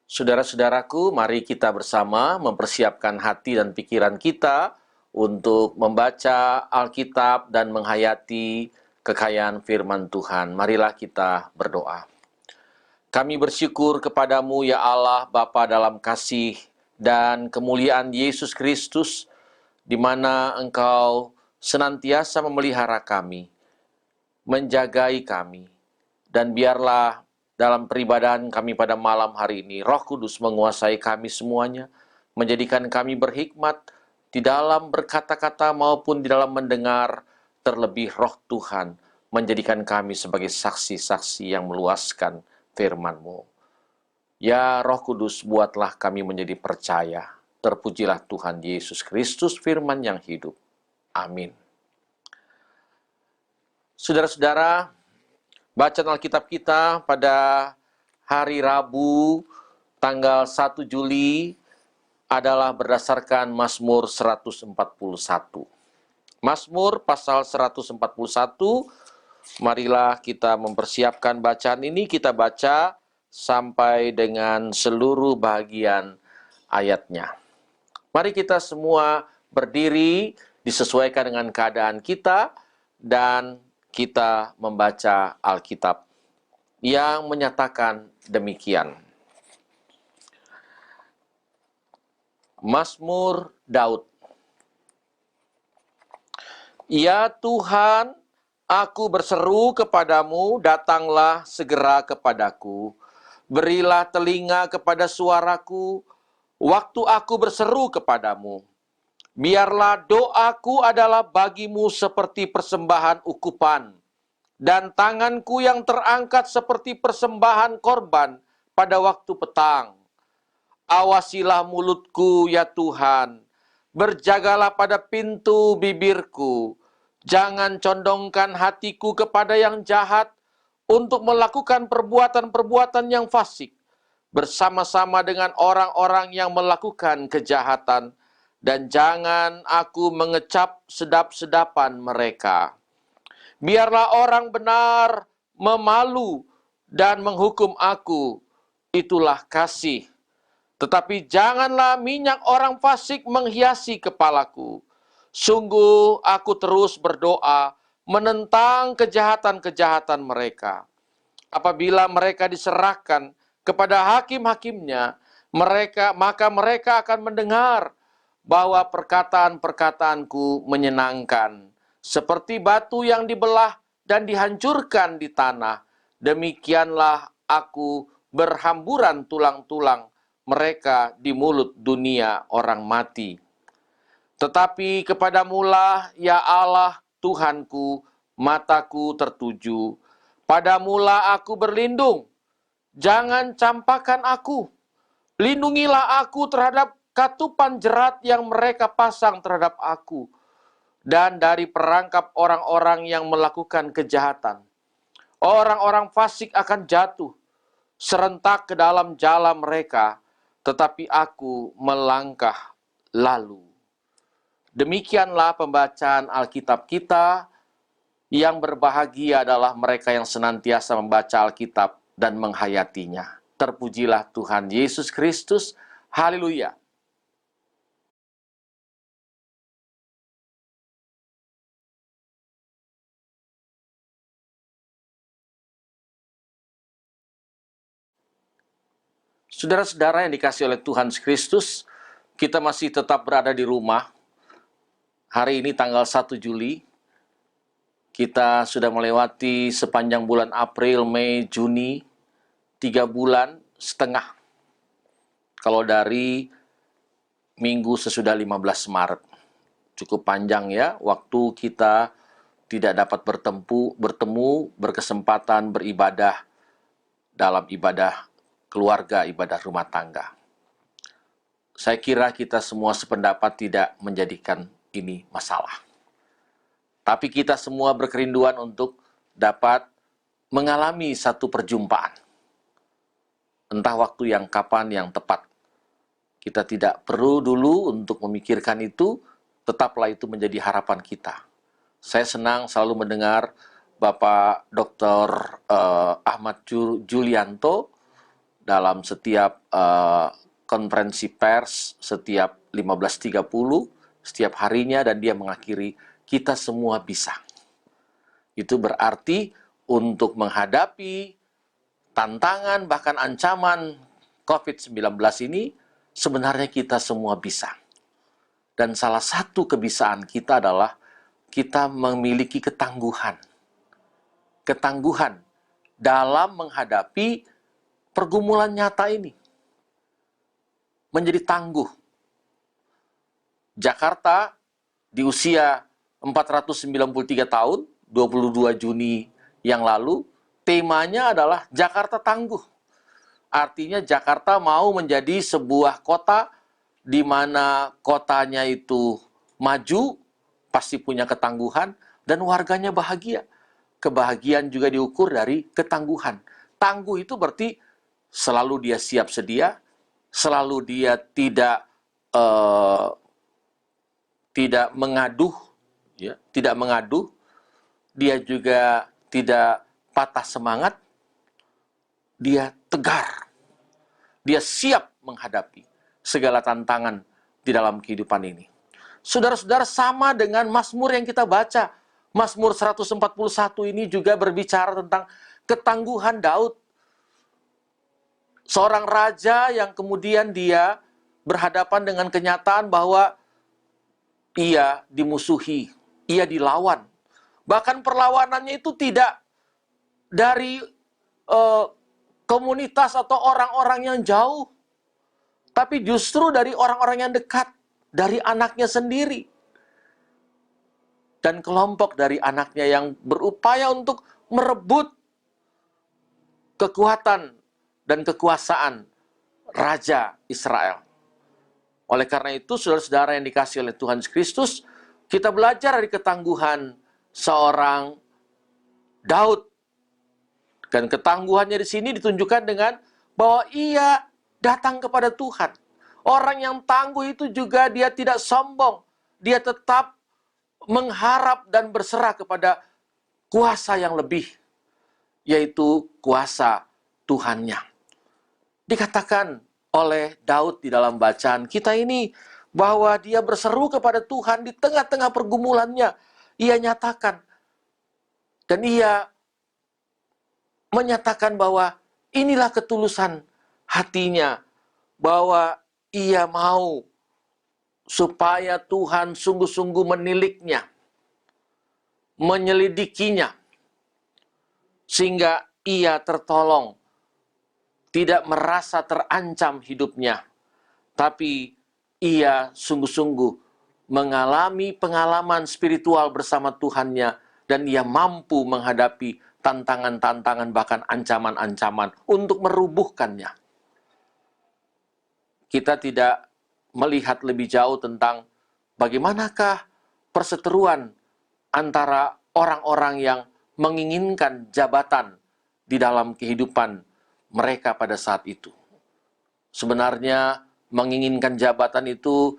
Saudara-saudaraku, mari kita bersama mempersiapkan hati dan pikiran kita untuk membaca Alkitab dan menghayati kekayaan firman Tuhan. Marilah kita berdoa. Kami bersyukur kepadamu ya Allah, Bapa dalam kasih dan kemuliaan Yesus Kristus, di mana Engkau senantiasa memelihara kami, menjagai kami, dan biarlah dalam peribadahan kami pada malam hari ini, Roh Kudus menguasai kami semuanya, menjadikan kami berhikmat di dalam berkata-kata maupun di dalam mendengar, terlebih Roh Tuhan menjadikan kami sebagai saksi-saksi yang meluaskan firman-Mu. Ya Roh Kudus, buatlah kami menjadi percaya. Terpujilah Tuhan Yesus Kristus, firman yang hidup. Amin. Saudara-saudara, bacaan Alkitab kita pada hari Rabu tanggal 1 Juli adalah berdasarkan Mazmur 141. Mazmur pasal 141, marilah kita mempersiapkan bacaan ini, kita baca sampai dengan seluruh bagian ayatnya. Mari kita semua berdiri, disesuaikan dengan keadaan kita, dan kita membaca Alkitab yang menyatakan demikian. Mazmur Daud. Ya Tuhan, aku berseru kepadamu, datanglah segera kepadaku. Berilah telinga kepada suaraku, waktu aku berseru kepadamu. Biarlah doaku adalah bagimu seperti persembahan ukupan, dan tanganku yang terangkat seperti persembahan korban pada waktu petang. Awasilah mulutku ya Tuhan, berjagalah pada pintu bibirku. Jangan condongkan hatiku kepada yang jahat untuk melakukan perbuatan-perbuatan yang fasik, bersama-sama dengan orang-orang yang melakukan kejahatan, dan jangan aku mengecap sedap-sedapan mereka. Biarlah orang benar memalu dan menghukum aku, itulah kasih. Tetapi janganlah minyak orang fasik menghiasi kepalaku. Sungguh aku terus berdoa menentang kejahatan-kejahatan mereka. Apabila mereka diserahkan kepada hakim-hakimnya, maka mereka akan mendengar bahwa perkataan-perkataanku menyenangkan. Seperti batu yang dibelah dan dihancurkan di tanah, demikianlah aku berhamburan tulang-tulang mereka di mulut dunia orang mati. Tetapi kepadamulah ya Allah Tuhanku, mataku tertuju. Padamulah aku berlindung, jangan campakkan aku. Lindungilah aku terhadap katupan jerat yang mereka pasang terhadap aku, dan dari perangkap orang-orang yang melakukan kejahatan. Orang-orang fasik akan jatuh serentak ke dalam jalan mereka, tetapi aku melangkah lalu. Demikianlah pembacaan Alkitab kita. Yang berbahagia adalah mereka yang senantiasa membaca Alkitab dan menghayatinya. Terpujilah Tuhan Yesus Kristus. Haleluya. Saudara-saudara yang dikasihi oleh Tuhan Kristus, kita masih tetap berada di rumah. Hari ini tanggal 1 Juli, kita sudah melewati sepanjang bulan April, Mei, Juni, 3 bulan setengah. Kalau dari minggu sesudah 15 Maret. Cukup panjang ya, waktu kita tidak dapat bertemu, berkesempatan beribadah dalam ibadah keluarga, ibadah rumah tangga. Saya kira kita semua sependapat tidak menjadikan ini masalah. Tapi kita semua berkerinduan untuk dapat mengalami satu perjumpaan. Entah waktu yang kapan yang tepat. Kita tidak perlu dulu untuk memikirkan itu, tetaplah itu menjadi harapan kita. Saya senang selalu mendengar Bapak Dr. Ahmad Julianto dalam setiap konferensi pers, setiap 15.30, setiap harinya, dan dia mengakhiri, kita semua bisa. Itu berarti untuk menghadapi tantangan bahkan ancaman COVID-19 ini, sebenarnya kita semua bisa. Dan salah satu kebisaan kita adalah kita memiliki ketangguhan. Ketangguhan dalam menghadapi pergumulan nyata ini. Menjadi tangguh. Jakarta di usia 493 tahun, 22 Juni yang lalu, temanya adalah Jakarta Tangguh. Artinya Jakarta mau menjadi sebuah kota di mana kotanya itu maju, pasti punya ketangguhan, dan warganya bahagia. Kebahagiaan juga diukur dari ketangguhan. Tangguh itu berarti selalu dia siap sedia, selalu dia tidak mengaduh, ya, tidak mengaduh, dia juga tidak patah semangat, dia tegar, dia siap menghadapi segala tantangan di dalam kehidupan ini. Saudara-saudara, sama dengan Mazmur yang kita baca. Mazmur 141 ini juga berbicara tentang ketangguhan Daud. Seorang raja yang kemudian dia berhadapan dengan kenyataan bahwa ia dimusuhi, ia dilawan. Bahkan perlawanannya itu tidak dari komunitas atau orang-orang yang jauh, tapi justru dari orang-orang yang dekat, dari anaknya sendiri. Dan kelompok dari anaknya yang berupaya untuk merebut kekuatan dan kekuasaan Raja Israel. Oleh karena itu, saudara-saudara yang dikasihi oleh Tuhan Kristus, kita belajar dari ketangguhan seorang Daud. Dan ketangguhannya di sini ditunjukkan dengan bahwa ia datang kepada Tuhan. Orang yang tangguh itu juga dia tidak sombong. Dia tetap mengharap dan berserah kepada kuasa yang lebih, yaitu kuasa Tuhannya. Dikatakan oleh Daud di dalam bacaan kita ini bahwa dia berseru kepada Tuhan di tengah-tengah pergumulannya. Ia nyatakan dan ia menyatakan bahwa inilah ketulusan hatinya, bahwa ia mau supaya Tuhan sungguh-sungguh meniliknya, menyelidikinya, sehingga ia tertolong, tidak merasa terancam hidupnya, tapi ia sungguh-sungguh mengalami pengalaman spiritual bersama Tuhannya, dan ia mampu menghadapi tantangan-tantangan bahkan ancaman-ancaman untuk merubuhkannya. Kita tidak melihat lebih jauh tentang bagaimanakah perseteruan antara orang-orang yang menginginkan jabatan di dalam kehidupan mereka pada saat itu. Sebenarnya menginginkan jabatan itu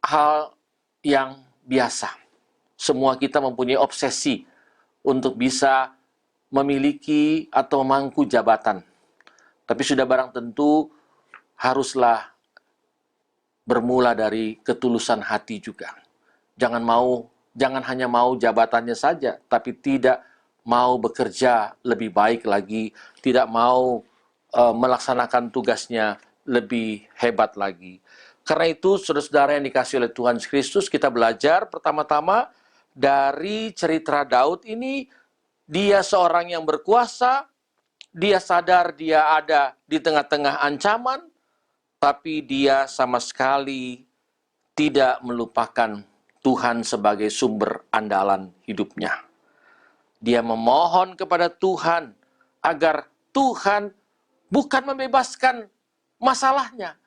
hal yang biasa. Semua kita mempunyai obsesi untuk bisa memiliki atau memangku jabatan. Tapi sudah barang tentu haruslah bermula dari ketulusan hati juga. Jangan hanya mau jabatannya saja, tapi tidak mau bekerja lebih baik lagi, tidak mau melaksanakan tugasnya lebih hebat lagi. Karena itu, saudara-saudara yang dikasihi oleh Tuhan Kristus, kita belajar pertama-tama dari cerita Daud ini. Dia seorang yang berkuasa, dia sadar dia ada di tengah-tengah ancaman, tapi dia sama sekali tidak melupakan Tuhan sebagai sumber andalan hidupnya. Dia memohon kepada Tuhan agar Tuhan bukan membebaskan masalahnya,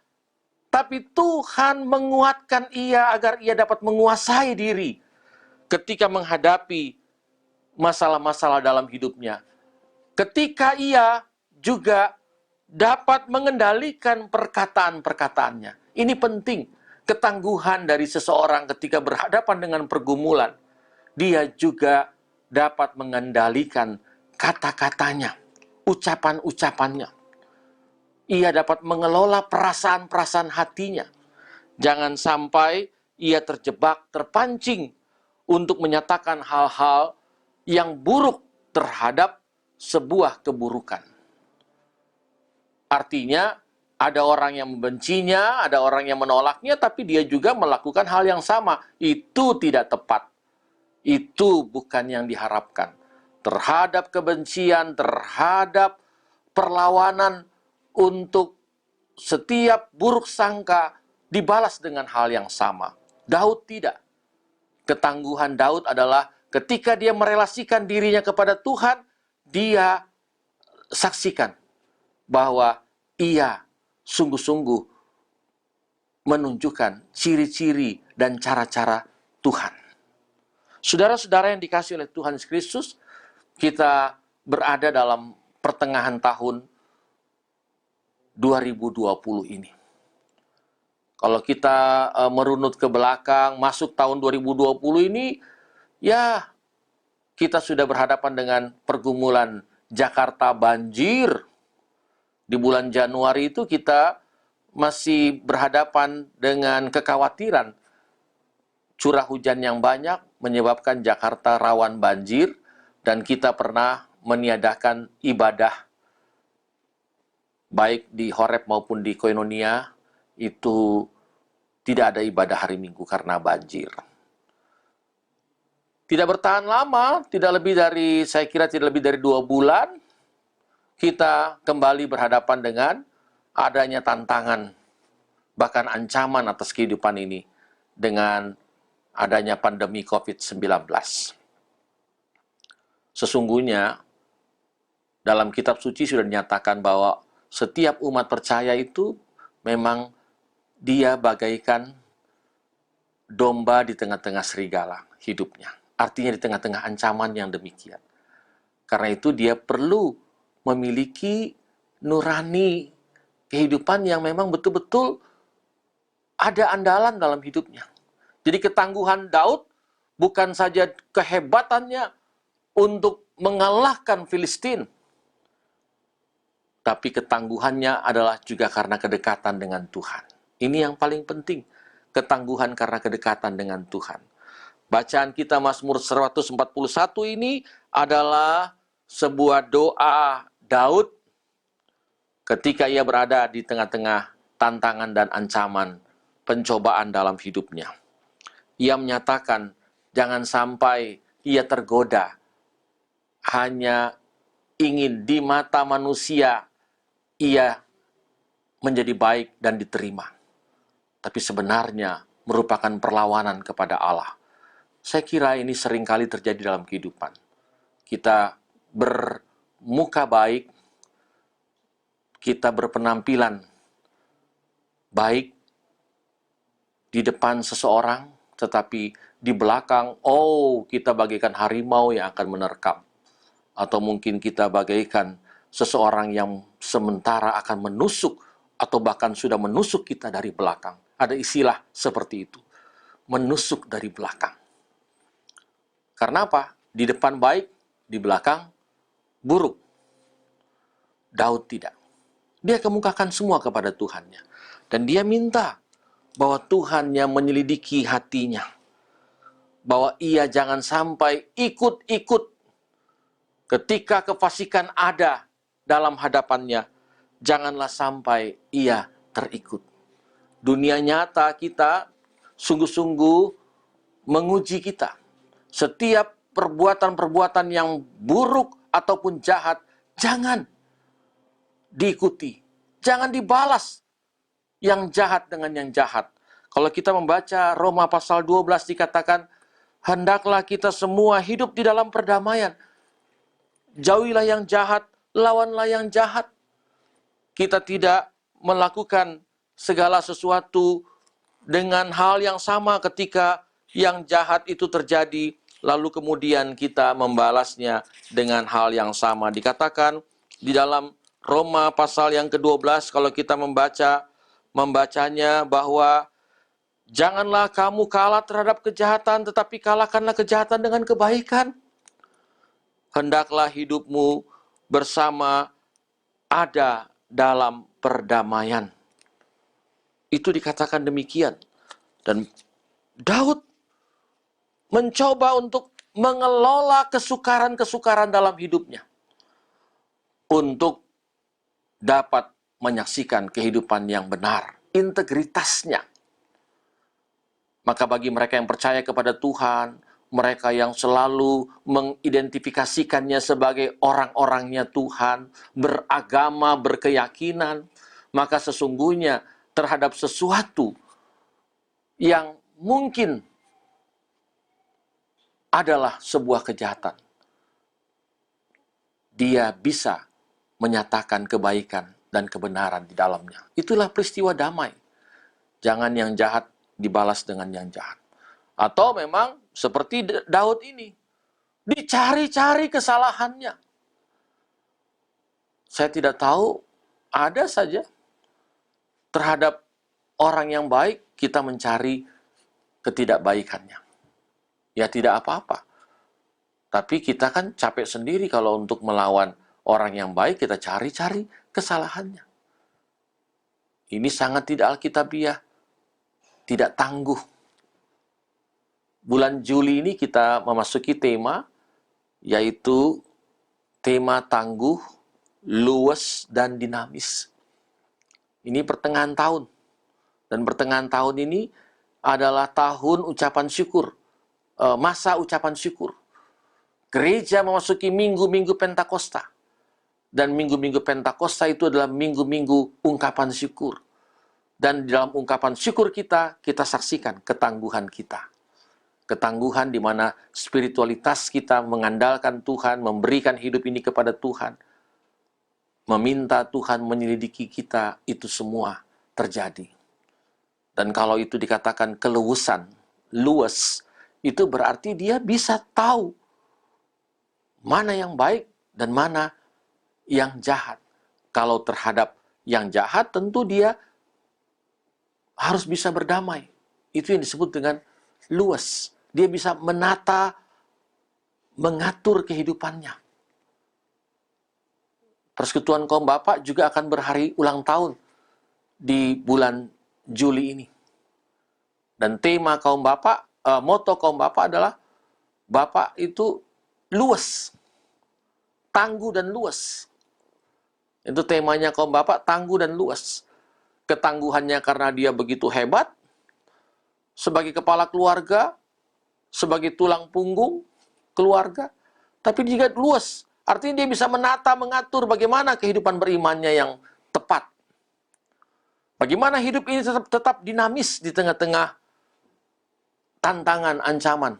tapi Tuhan menguatkan ia agar ia dapat menguasai diri ketika menghadapi masalah-masalah dalam hidupnya. Ketika ia juga dapat mengendalikan perkataan-perkataannya. Ini penting, ketangguhan dari seseorang ketika berhadapan dengan pergumulan. Dia juga dapat mengendalikan kata-katanya, ucapan-ucapannya. ia dapat mengelola perasaan-perasaan hatinya. Jangan sampai ia terjebak, terpancing untuk menyatakan hal-hal yang buruk terhadap sebuah keburukan. Artinya, ada orang yang membencinya, ada orang yang menolaknya, tapi dia juga melakukan hal yang sama. Itu tidak tepat. Itu bukan yang diharapkan. Terhadap kebencian, terhadap perlawanan untuk setiap buruk sangka dibalas dengan hal yang sama. Daud tidak. Ketangguhan Daud adalah ketika dia merelasikan dirinya kepada Tuhan, dia saksikan bahwa ia sungguh-sungguh menunjukkan ciri-ciri dan cara-cara Tuhan. Saudara-saudara yang dikasihi oleh Tuhan Yesus Kristus, kita berada dalam pertengahan tahun 2020 ini. Kalau kita merunut ke belakang, masuk tahun 2020 ini, ya kita sudah berhadapan dengan pergumulan Jakarta banjir. Di bulan Januari itu kita masih berhadapan dengan kekhawatiran curah hujan yang banyak menyebabkan Jakarta rawan banjir, dan kita pernah meniadakan ibadah baik di Horeb maupun di Koinonia. Itu tidak ada ibadah hari Minggu karena banjir. Tidak bertahan lama, saya kira tidak lebih dari 2 bulan, kita kembali berhadapan dengan adanya tantangan, bahkan ancaman atas kehidupan ini dengan adanya pandemi COVID-19. Sesungguhnya, dalam kitab suci sudah dinyatakan bahwa setiap umat percaya itu memang dia bagaikan domba di tengah-tengah serigala hidupnya. Artinya di tengah-tengah ancaman yang demikian. Karena itu dia perlu memiliki nurani kehidupan yang memang betul-betul ada andalan dalam hidupnya. Jadi ketangguhan Daud bukan saja kehebatannya untuk mengalahkan Filistin, tapi ketangguhannya adalah juga karena kedekatan dengan Tuhan. Ini yang paling penting, ketangguhan karena kedekatan dengan Tuhan. Bacaan kita Mazmur 141 ini adalah sebuah doa Daud ketika ia berada di tengah-tengah tantangan dan ancaman pencobaan dalam hidupnya. Ia menyatakan, jangan sampai ia tergoda, hanya ingin di mata manusia ia menjadi baik dan diterima. Tapi sebenarnya merupakan perlawanan kepada Allah. Saya kira ini seringkali terjadi dalam kehidupan. Kita bermuka baik, kita berpenampilan baik di depan seseorang, tetapi di belakang, kita bagaikan harimau yang akan menerkam. Atau mungkin kita bagaikan seseorang yang sementara akan menusuk, atau bahkan sudah menusuk kita dari belakang. Ada istilah seperti itu, menusuk dari belakang. Karena apa? Di depan baik, di belakang buruk. Daud tidak. Dia kemukakan semua kepada Tuhannya. Dan dia minta bahwa Tuhannya menyelidiki hatinya. Bahwa ia jangan sampai ikut-ikut ketika kefasikan ada dalam hadapannya. Janganlah sampai ia terikut. Dunia nyata kita sungguh-sungguh menguji kita. Setiap perbuatan-perbuatan yang buruk ataupun jahat, jangan diikuti. Jangan dibalas yang jahat dengan yang jahat. Kalau kita membaca Roma pasal 12 dikatakan, hendaklah kita semua hidup di dalam perdamaian. Jauhilah yang jahat, lawanlah yang jahat. Kita tidak melakukan segala sesuatu dengan hal yang sama ketika yang jahat itu terjadi, lalu kemudian kita membalasnya dengan hal yang sama. Dikatakan di dalam Roma pasal yang ke-12, kalau kita membacanya bahwa janganlah kamu kalah terhadap kejahatan, tetapi kalahkanlah kejahatan dengan kebaikan. Hendaklah hidupmu bersama ada dalam perdamaian. Itu dikatakan demikian. Dan Daud mencoba untuk mengelola kesukaran-kesukaran dalam hidupnya untuk dapat menyaksikan kehidupan yang benar, integritasnya. Maka bagi mereka yang percaya kepada Tuhan, mereka yang selalu mengidentifikasikannya sebagai orang-orangnya Tuhan, beragama, berkeyakinan, maka sesungguhnya terhadap sesuatu yang mungkin adalah sebuah kejahatan, dia bisa menyatakan kebaikan dan kebenaran di dalamnya. Itulah peristiwa damai. Jangan yang jahat dibalas dengan yang jahat. Atau memang seperti Daud ini, dicari-cari kesalahannya. Saya tidak tahu, ada saja terhadap orang yang baik kita mencari ketidakbaikannya. Ya tidak apa-apa. Tapi kita kan capek sendiri kalau untuk melawan orang yang baik, kita cari-cari kesalahannya. Ini sangat tidak alkitabiah, tidak tangguh. Bulan Juli ini kita memasuki tema, yaitu tema tangguh, luwes, dan dinamis. Ini pertengahan tahun. Dan pertengahan tahun ini adalah tahun ucapan syukur, masa ucapan syukur. Gereja memasuki minggu-minggu Pentakosta. Dan minggu-minggu Pentakosta itu adalah minggu-minggu ungkapan syukur. Dan di dalam ungkapan syukur kita saksikan ketangguhan kita. Ketangguhan di mana spiritualitas kita mengandalkan Tuhan, memberikan hidup ini kepada Tuhan. Meminta Tuhan menyelidiki kita, itu semua terjadi. Dan kalau itu dikatakan keluasan, luas, itu berarti dia bisa tahu mana yang baik dan mana yang jahat. Kalau terhadap yang jahat, tentu dia harus bisa berdamai. Itu yang disebut dengan luas. Dia bisa menata, mengatur kehidupannya. Persekutuan Kaum Bapak juga akan berhari ulang tahun di bulan Juli ini. Dan tema Kaum Bapak, moto Kaum Bapak adalah Bapak itu luas, tangguh dan luas. Itu temanya Kaum Bapak, tangguh dan luas. Ketangguhannya karena dia begitu hebat, sebagai kepala keluarga, sebagai tulang punggung keluarga, tapi juga luas. Artinya dia bisa menata, mengatur bagaimana kehidupan berimannya yang tepat. Bagaimana hidup ini tetap dinamis di tengah-tengah tantangan, ancaman.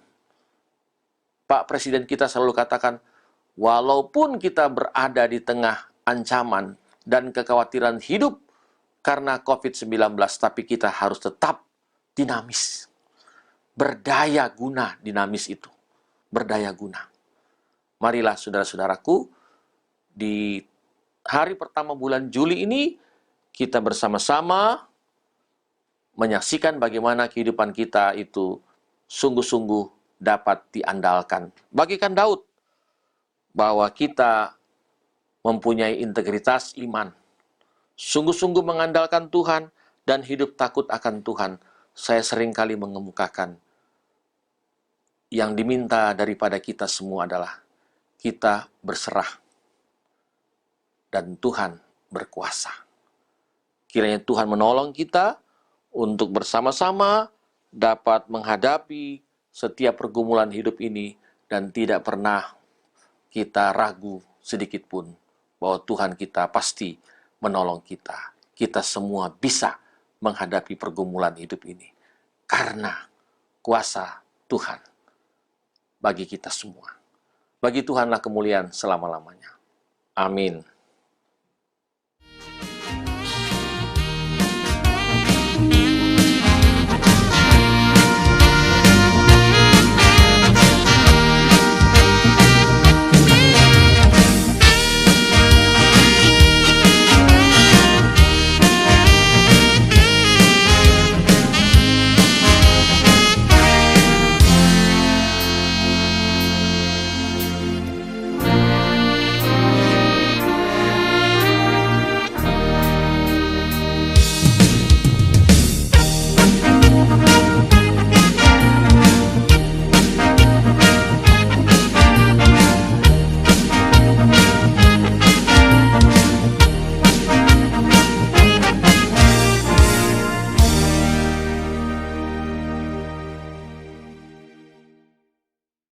Pak Presiden kita selalu katakan, walaupun kita berada di tengah ancaman dan kekhawatiran hidup karena COVID-19, tapi kita harus tetap dinamis. Berdaya guna dinamis itu. Berdaya guna. Marilah saudara-saudaraku, di hari pertama bulan Juli ini, kita bersama-sama menyaksikan bagaimana kehidupan kita itu sungguh-sungguh dapat diandalkan. Bagikan Daud, bahwa kita mempunyai integritas iman, sungguh-sungguh mengandalkan Tuhan, dan hidup takut akan Tuhan. Saya seringkali mengemukakan, yang diminta daripada kita semua adalah kita berserah, dan Tuhan berkuasa. Kiranya Tuhan menolong kita untuk bersama-sama dapat menghadapi setiap pergumulan hidup ini, dan tidak pernah kita ragu sedikit pun bahwa Tuhan kita pasti menolong kita. Kita semua bisa menghadapi pergumulan hidup ini karena kuasa Tuhan bagi kita semua. Bagi Tuhanlah kemuliaan selama-lamanya. Amin.